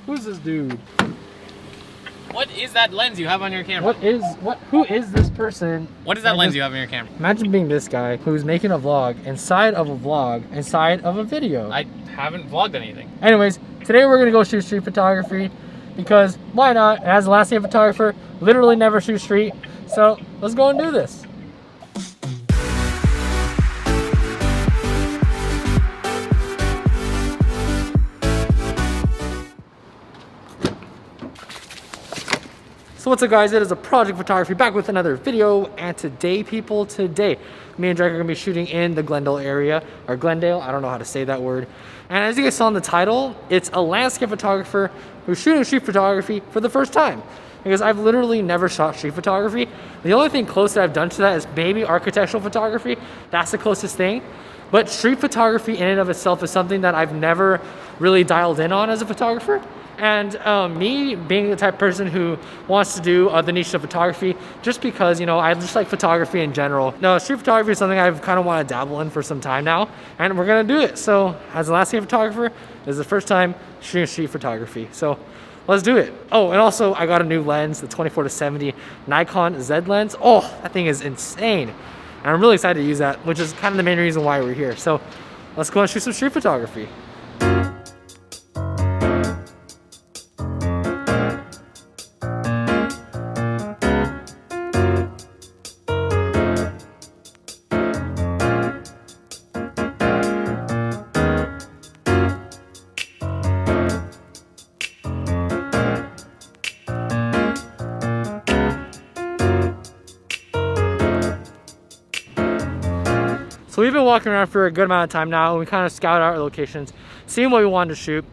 Who's this dude? What is that lens you have on your camera? Who is this person? What is that lens you have on your camera? Imagine being this guy who's making a vlog inside of a vlog inside of a video. I haven't vlogged anything. Anyways, today we're gonna go shoot street photography because why not? As a last year photographer, literally never shoot street. So let's go and do this. So what's up guys, it is a Project Photography back with another video, and today me and JëKo are gonna be shooting in the Glendale area, or Glendale, I don't know how to say that word. And as you guys saw in the title, it's a landscape photographer who's shooting street photography for the first time. Because I've literally never shot street photography. The only thing close that I've done to that is maybe architectural photography. That's the closest thing. But street photography in and of itself is something that I've never really dialed in on as a photographer. And me being the type of person who wants to do the niche of photography, just because, you know, I just like photography in general. No, street photography is something I've kind of want to dabble in for some time now, and we're gonna do it. So as a landscape photographer, this is the first time shooting street photography. So let's do it. Oh, and also I got a new lens, the 24-70 Nikon Z lens. Oh, that thing is insane. And I'm really excited to use that, which is kind of the main reason why we're here. So let's go and shoot some street photography. So we've been walking around for a good amount of time now, and we kind of scout out our locations, seeing what we wanted to shoot.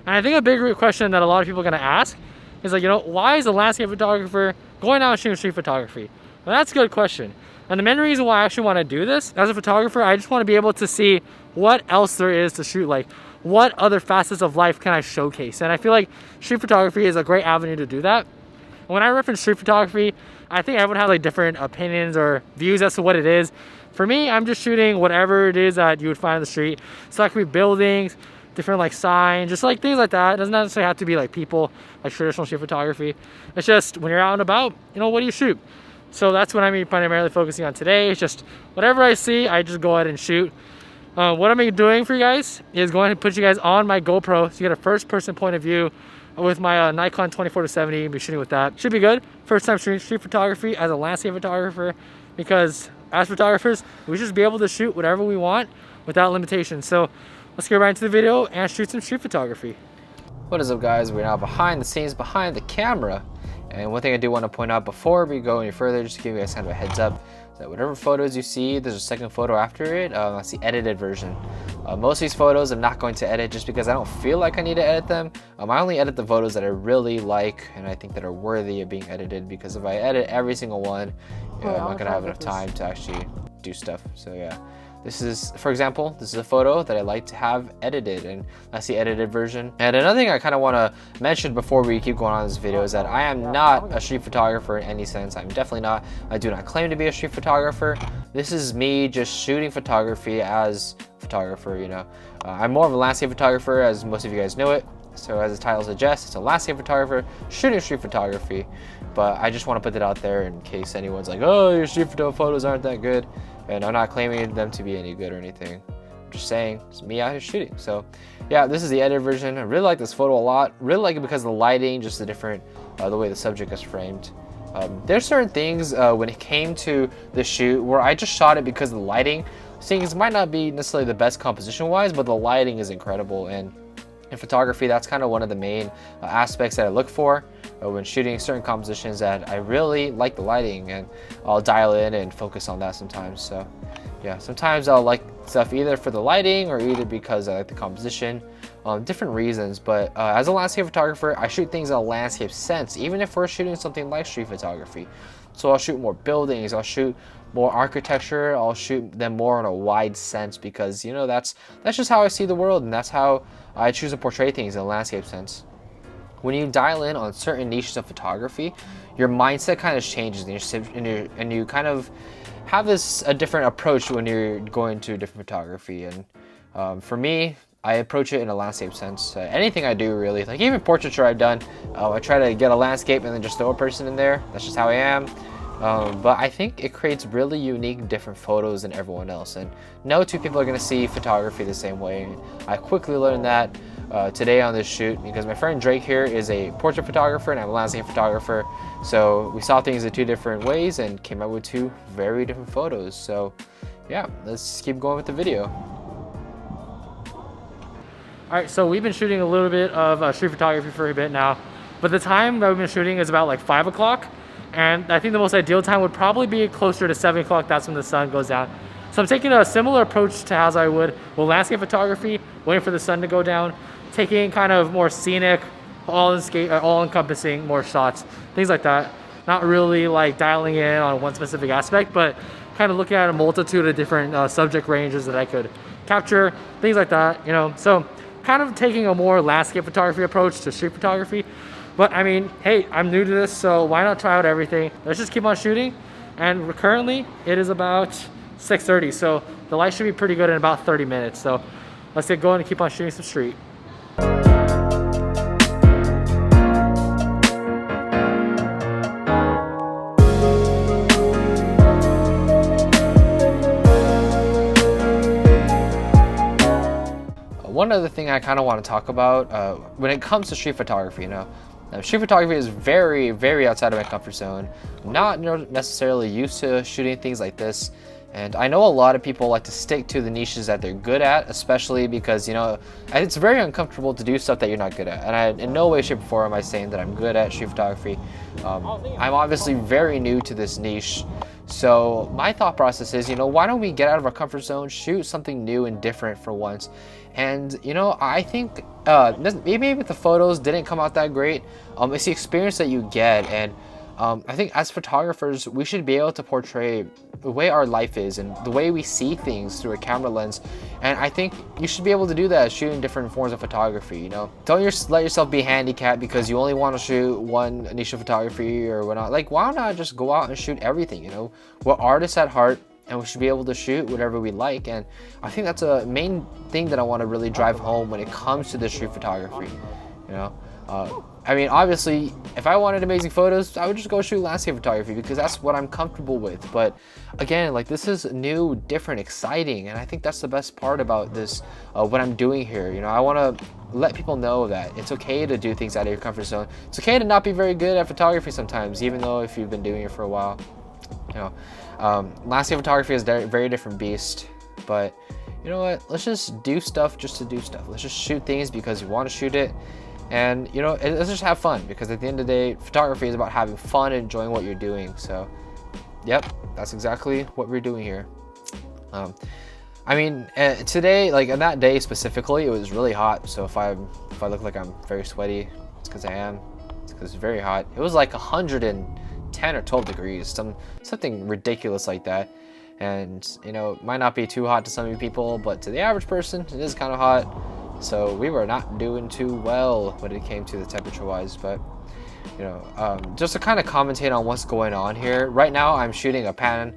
And I think a big question that a lot of people are gonna ask is like, you know, why is a landscape photographer going out and shooting street photography? Well, that's a good question. And the main reason why I actually want to do this as a photographer, I just want to be able to see what else there is to shoot. Like, what other facets of life can I showcase? And I feel like street photography is a great avenue to do that. And when I reference street photography, I think everyone has like different opinions or views as to what it is. For me, I'm just shooting whatever it is that you would find on the street. So that could be buildings, different like signs, just like things like that. It doesn't necessarily have to be like people, like traditional street photography. It's just when you're out and about, you know, what do you shoot? So that's what I'm primarily focusing on today. It's just whatever I see, I just go ahead and shoot. What I'm doing for you guys is going to put you guys on my GoPro so you get a first person point of view with my Nikon 24-70 and be shooting with that. Should be good. First time shooting street photography as a landscape photographer, because as photographers, we should just be able to shoot whatever we want without limitations. So let's get right into the video and shoot some street photography. What is up guys, we're now behind the scenes, behind the camera. And one thing I do want to point out before we go any further, just to give you guys kind of a heads up, that whatever photos you see, there's a second photo after it. That's the edited version. Most of these photos I'm not going to edit just because I don't feel like I need to edit them. I only edit the photos that I really like and I think that are worthy of being edited, because if I edit every single one, I'm not gonna have enough time to actually do stuff. So yeah, this is, for example, this is a photo that I like to have edited, and that's the edited version. And another thing I kind of want to mention before we keep going on this video is that I am not a street photographer in any sense. I'm definitely not. I do not claim to be a street photographer. This is me just shooting photography as a photographer, you know. I'm more of a landscape photographer, as most of you guys know it. So as the title suggests, it's a landscape photographer shooting street photography. But I just want to put that out there in case anyone's like, oh, your street photos aren't that good. And I'm not claiming them to be any good or anything. I'm just saying it's me out here shooting. So yeah, this is the edited version. I really like this photo a lot. Really like it because of the lighting, just the different, the way the subject is framed. There's certain things when it came to the shoot where I just shot it because of the lighting. Things might not be necessarily the best composition wise, but the lighting is incredible. And in photography, that's kind of one of the main aspects that I look for when shooting certain compositions, that I really like the lighting, and I'll dial in and focus on that sometimes. So yeah, sometimes I'll like stuff either for the lighting or either because I like the composition, different reasons. But as a landscape photographer, I shoot things in a landscape sense, even if we're shooting something like street photography. So I'll shoot more buildings, I'll shoot more architecture, I'll shoot them more in a wide sense, because, you know, that's just how I see the world, and that's how I choose to portray things in a landscape sense. When you dial in on certain niches of photography, your mindset kind of changes, and you kind of have a different approach when you're going to different photography. And for me, I approach it in a landscape sense. Anything I do really, like even portraiture I've done, I try to get a landscape and then just throw a person in there. That's just how I am. But I think it creates really unique, different photos than everyone else. And no two people are gonna see photography the same way. I quickly learned that today on this shoot, because my friend Drake here is a portrait photographer and I'm a landscape photographer. So we saw things in 2 different ways and came up with 2 very different photos. So yeah, let's keep going with the video. All right, so we've been shooting a little bit of street photography for a bit now, but the time that we've been shooting is about like 5 o'clock, and I think the most ideal time would probably be closer to 7 o'clock. That's when the sun goes down. So I'm taking a similar approach to as I would with landscape photography, waiting for the sun to go down, taking kind of more scenic, all-encompassing more shots, things like that. Not really like dialing in on one specific aspect, but kind of looking at a multitude of different subject ranges that I could capture, things like that, you know. So kind of taking a more landscape photography approach to street photography. But I mean, hey, I'm new to this, so why not try out everything? Let's just keep on shooting. And currently it is about 6:30, so the light should be pretty good in about 30 minutes. So let's get going and keep on shooting some street. One other thing I kind of want to talk about when it comes to street photography, you know, street photography is very, very outside of my comfort zone. I'm not necessarily used to shooting things like this. And I know a lot of people like to stick to the niches that they're good at, especially because, you know, it's very uncomfortable to do stuff that you're not good at. And I, in no way, shape, or form am I saying that I'm good at street photography. I'm obviously very new to this niche. So my thought process is, you know, why don't we get out of our comfort zone, shoot something new and different for once? And, you know, I think maybe the photos didn't come out that great. It's the experience that you get. And I think as photographers, we should be able to portray the way our life is and the way we see things through a camera lens. And I think you should be able to do that shooting different forms of photography, you know? Don't let yourself be handicapped because you only want to shoot one niche of photography or whatnot. Like, why not just go out and shoot everything, you know? We're artists at heart and we should be able to shoot whatever we like. And I think that's a main thing that I want to really drive home when it comes to the street photography, you know? I mean, obviously, if I wanted amazing photos, I would just go shoot landscape photography because that's what I'm comfortable with. But again, like, this is new, different, exciting, and I think that's the best part about this, what I'm doing here. You know, I want to let people know that it's okay to do things out of your comfort zone. It's okay to not be very good at photography sometimes, even though if you've been doing it for a while. You know, landscape photography is a very different beast, but you know what? Let's just do stuff just to do stuff. Let's just shoot things because we want to shoot it. And you know, let's just have fun, because at the end of the day, photography is about having fun and enjoying what you're doing. So yep, that's exactly what we're doing here. I mean, today, like on that day specifically, it was really hot. So if I look like I'm very sweaty, it's because I am. It's because it's very hot. It was like 110 or 12 degrees, something ridiculous like that. And you know, it might not be too hot to some people, but to the average person, it is kind of hot. So we were not doing too well when it came to the temperature wise. But you know, just to kind of commentate on what's going on here right now, I'm shooting a pattern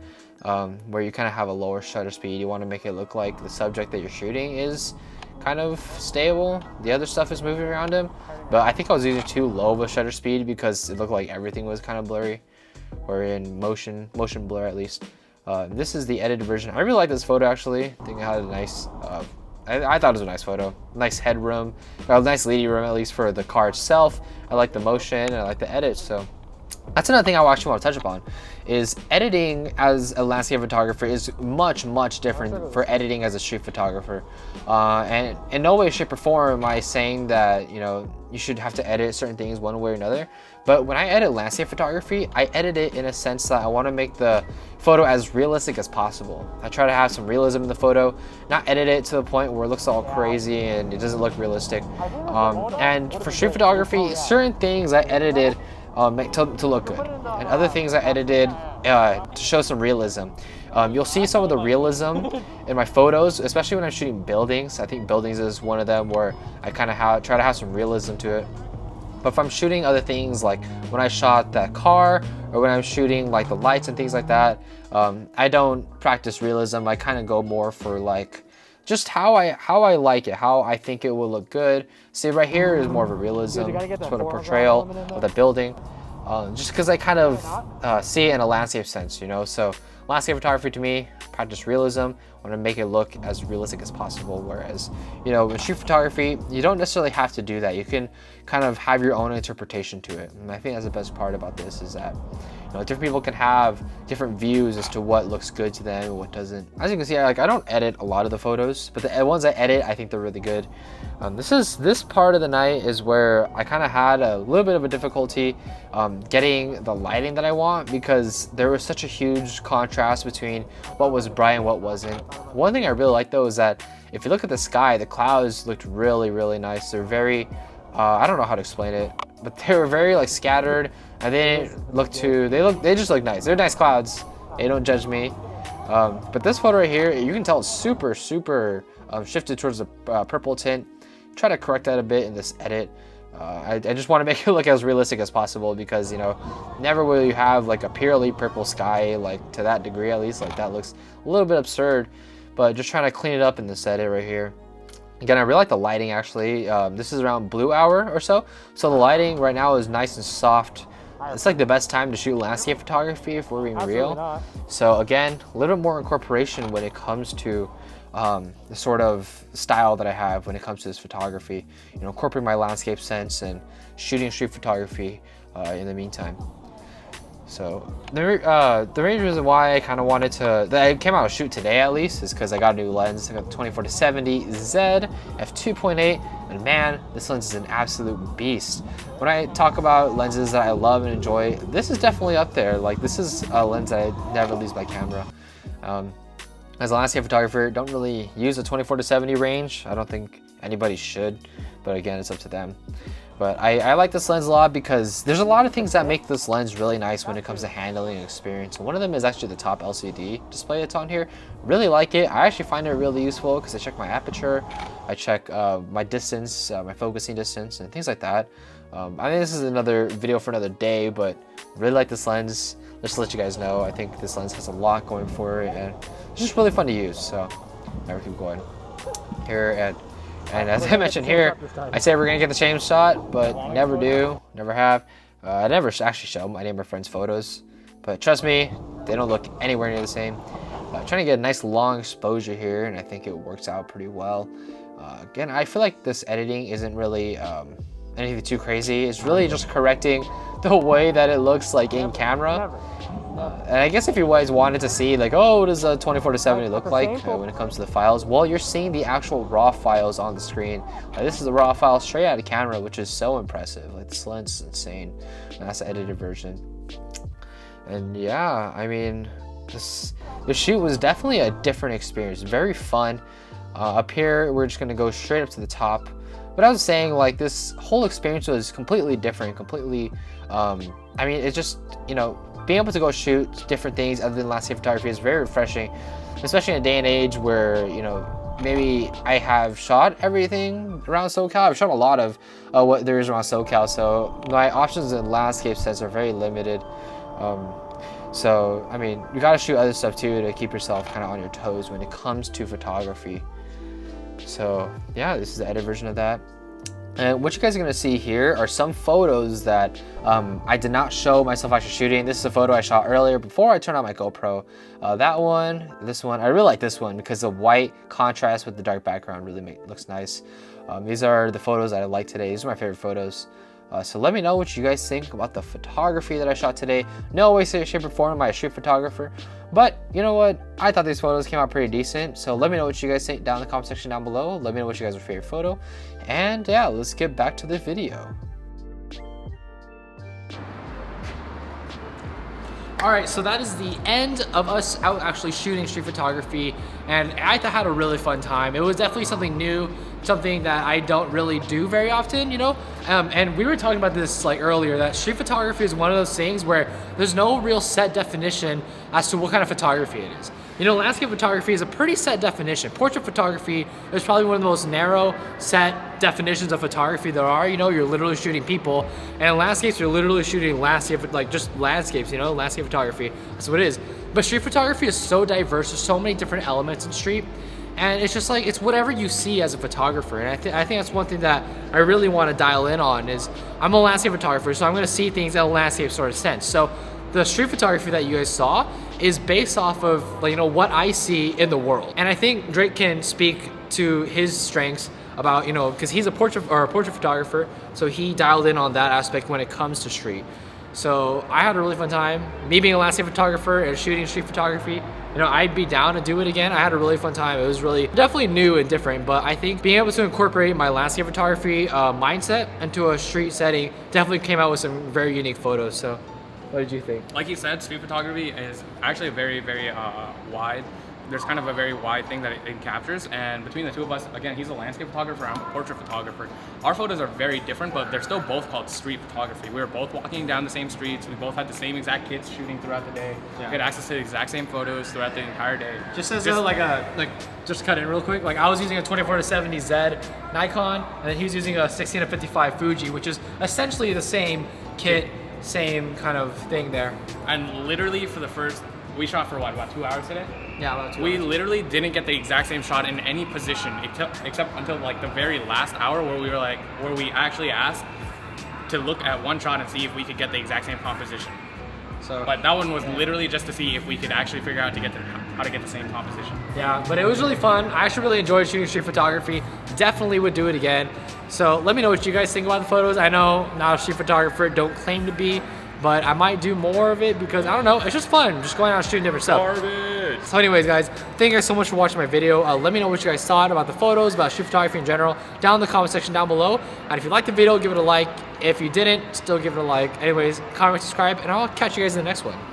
where you kind of have a lower shutter speed. You want to make it look like the subject that you're shooting is kind of stable, the other stuff is moving around him. But I think I was using too low of a shutter speed because it looked like everything was kind of blurry, or in motion blur at least. This is the edited version. I really like this photo actually. I think it had a nice I thought it was a nice photo. Nice headroom, or a nice leading room at least for the car itself. I like the motion and I like the edit. So that's another thing I actually want to touch upon, is editing as a landscape photographer is much different for editing as a street photographer. And in no way, shape, or form am I saying that, you know, you should have to edit certain things one way or another. But when I edit landscape photography, I edit it in a sense that I want to make the photo as realistic as possible. I try to have some realism in the photo, not edit it to the point where it looks all crazy and it doesn't look realistic. And for street photography, certain things I edited to look good, and other things I edited to show some realism. You'll see some of the realism in my photos, especially when I'm shooting buildings. I think buildings is one of them where I kind of try to have some realism to it. But if I'm shooting other things, like when I shot that car, or when I'm shooting like the lights and things like that, I don't practice realism. I kind of go more for like just how I like it, how I think it will look good. See, right here is more of a realism, sort of portrayal of the building. Just because I kind of see it in a landscape sense, you know. So landscape photography to me, practice realism. I want to make it look as realistic as possible. Whereas, you know, with street photography, you don't necessarily have to do that. You can kind of have your own interpretation to it. And I think that's the best part about this, is that, you know, different people can have different views as to what looks good to them and what doesn't. As you can see, I don't edit a lot of the photos, but the ones I edit, I think they're really good. This part of the night is where I kind of had a little bit of a difficulty getting the lighting that I want, because there was such a huge contrast between what was bright and what wasn't. One thing I really like though is that if you look at the sky, the clouds looked really, really nice. They're very, I don't know how to explain it, but they were very like scattered, and they just look nice. They're nice clouds. They don't judge me. But this photo right here, you can tell it's super shifted towards the purple tint. Try to correct that a bit in this edit. I just want to make it look as realistic as possible, because, you know, never will you have like a purely purple sky, like to that degree at least. Like that looks a little bit absurd, but just trying to clean it up in this edit right here. Again, I really like the lighting actually. This is around blue hour or so. So the lighting right now is nice and soft. It's like the best time to shoot landscape photography if we're being real. So again, a little bit more incorporation when it comes to the sort of style that I have when it comes to this photography. You know, incorporating my landscape sense and shooting street photography in the meantime. So the main reason why I kind of wanted to, that I came out to shoot today at least, is because I got a new lens. I got the 24-70 Z f2.8, and man, this lens is an absolute beast. When I talk about lenses that I love and enjoy, this is definitely up there. Like, this is a lens that I never lose my camera. As a landscape photographer, don't really use the 24-70 range. I don't think anybody should, but again, it's up to them. But I like this lens a lot because there's a lot of things that make this lens really nice when it comes to handling and experience. One of them is actually the top LCD display that's on here. Really like it. I actually find it really useful because I check my aperture, I check my distance, my focusing distance, and things like that. I think this is another video for another day, but really like this lens. Just to let you guys know, I think this lens has a lot going for it, and it's just really fun to use. So, never keep going here. And as I mentioned here, I say we're gonna get the same shot, but never do, never have. I never actually show any of my friends' photos, but trust me, they don't look anywhere near the same. Trying to get a nice long exposure here, and I think it works out pretty well. Again, I feel like this editing isn't really anything too crazy. It's really just correcting the way that it looks like in camera. And I guess if you guys wanted to see like, oh, what does a 24-70 look like when it comes to the files? Well, you're seeing the actual raw files on the screen. This is a raw file straight out of camera, which is so impressive. Like, this lens is insane. And that's the edited version. And yeah, I mean, the shoot was definitely a different experience. Very fun. Up here, we're just gonna go straight up to the top. But I was saying, like, this whole experience was completely different, completely, I mean, it's just, you know, being able to go shoot different things other than landscape photography is very refreshing, especially in a day and age where, you know, maybe I have shot everything around SoCal. I've shot a lot of what there is around SoCal, so my options in landscape sense are very limited. So, I mean, you gotta shoot other stuff too to keep yourself kind of on your toes when it comes to photography. So, yeah, this is the edited version of that. And what you guys are gonna see here are some photos that I did not show myself actually shooting. This is a photo I shot earlier before I turned on my GoPro. That one, this one, I really like this one because the white contrast with the dark background really looks nice. These are the photos that I like today. These are my favorite photos. So let me know what you guys think about the photography that I shot today. No way, shape, or form am I a street photographer, but you know what? I thought these photos came out pretty decent. So let me know what you guys think down in the comment section down below. Let me know what you guys' favorite photo. And yeah, let's get back to the video. All right, so that is the end of us out actually shooting street photography, and I had a really fun time. It was definitely something new, something that I don't really do very often, you know? And we were talking about this like earlier, that street photography is one of those things where there's no real set definition as to what kind of photography it is. You know, landscape photography is a pretty set definition. Portrait photography is probably one of the most narrow set definitions of photography there are. You know, you're literally shooting people, and in landscapes, you're literally shooting landscape, like just landscapes, you know, landscape photography. That's what it is. But street photography is so diverse. There's so many different elements in street. And it's just like, it's whatever you see as a photographer. And I think that's one thing that I really want to dial in on is I'm a landscape photographer, so I'm going to see things in a landscape sort of sense. So the street photography that you guys saw is based off of, like, you know, what I see in the world. And I think Drake can speak to his strengths about, you know, because he's a portrait photographer, so he dialed in on that aspect when it comes to street. So I had a really fun time. Me being a landscape photographer and shooting street photography, you know, I'd be down to do it again. I had a really fun time. It was really definitely new and different, but I think being able to incorporate my landscape photography mindset into a street setting definitely came out with some very unique photos. So what did you think? Like you said, street photography is actually a very, very wide. There's kind of a very wide thing that it captures, and between the two of us, again, he's a landscape photographer, I'm a portrait photographer. Our photos are very different, but they're still both called street photography. We were both walking down the same streets. We both had the same exact kits shooting throughout the day. We had access to the exact same photos throughout the entire day. Just as just cut in real quick, like I was using a 24-70 Z Nikon, and then he was using a 16-55 Fuji, which is essentially the same kit, same kind of thing there. And literally for the first, we shot for what, about 2 hours today? Yeah, about 2 We hours. literally didn't get the exact same shot in any position except until like the very last hour where we actually asked to look at one shot and see if we could get the exact same composition. So, But that one was literally just to see if we could actually figure out how to get the same composition. yeah, but it was really fun. I actually really enjoyed shooting street photography. Definitely would do it again. So let me know what you guys think about the photos. I know not a street photographer, don't claim to be, but I might do more of it because I don't know, it's just fun, just going out and shooting different stuff. Garbage. So anyways, guys, thank you guys so much for watching my video. Let me know what you guys thought about the photos, about street photography in general, down in the comment section down below. And if you liked the video, give it a like. If you didn't, still give it a like. Anyways, comment, subscribe, and I'll catch you guys in the next one.